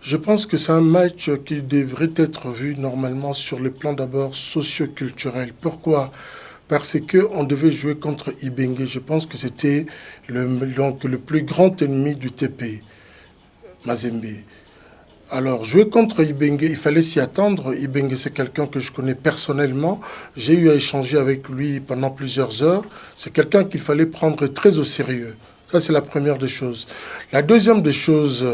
Je pense que c'est un match qui devrait être vu normalement sur le plan d'abord socio-culturel. Pourquoi? Parce qu'on devait jouer contre Ibenge. Je pense que c'était le plus grand ennemi du TP, Mazembe. Alors, jouer contre Ibenge, il fallait s'y attendre. Ibenge, c'est quelqu'un que je connais personnellement. J'ai eu à échanger avec lui pendant plusieurs heures. C'est quelqu'un qu'il fallait prendre très au sérieux. Ça, c'est la première des choses. La deuxième des choses,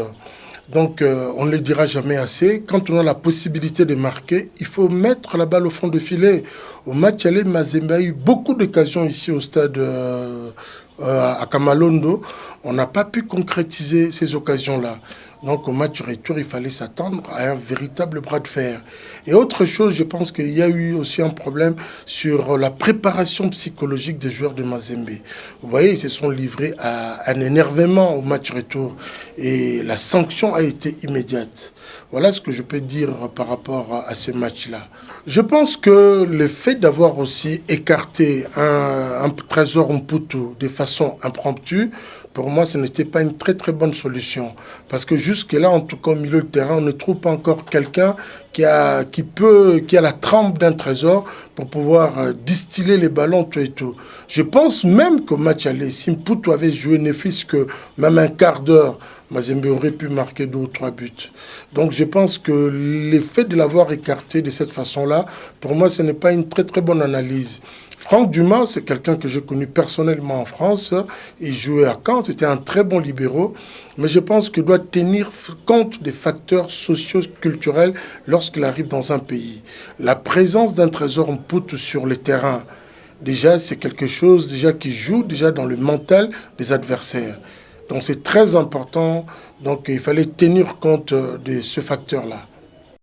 on ne le dira jamais assez. Quand on a la possibilité de marquer, il faut mettre la balle au fond de filet. Au match aller, Mazembe a eu beaucoup d'occasions ici au stade à Kamalondo. On n'a pas pu concrétiser ces occasions-là. Donc au match retour, il fallait s'attendre à un véritable bras de fer. Et autre chose, je pense qu'il y a eu aussi un problème sur la préparation psychologique des joueurs de Mazembe. Vous voyez, ils se sont livrés à un énervement au match retour et la sanction a été immédiate. Voilà ce que je peux dire par rapport à ce match-là. Je pense que le fait d'avoir aussi écarté un Trésor Mputu de façon impromptue, pour moi, ce n'était pas une très très bonne solution. Parce que jusque-là, en tout cas au milieu de terrain, on ne trouve pas encore quelqu'un qui a la trempe d'un Trésor pour pouvoir distiller les ballons, tout et tout. Je pense même qu'au match aller, si Mputu avait joué ne fût-ce que même un quart d'heure, Mazembe aurait pu marquer 2 ou 3 buts. Donc je pense que le fait de l'avoir écarté de cette façon-là, pour moi, ce n'est pas une très très bonne analyse. Franck Dumas, c'est quelqu'un que j'ai connu personnellement en France. Il jouait à Caen, c'était un très bon libéraux. Mais je pense qu'il doit tenir compte des facteurs socio-culturels lorsqu'il arrive dans un pays. La présence d'un Trésor Mputu sur le terrain, déjà, c'est quelque chose déjà qui joue déjà dans le mental des adversaires. Donc c'est très important. Donc il fallait tenir compte de ce facteur-là.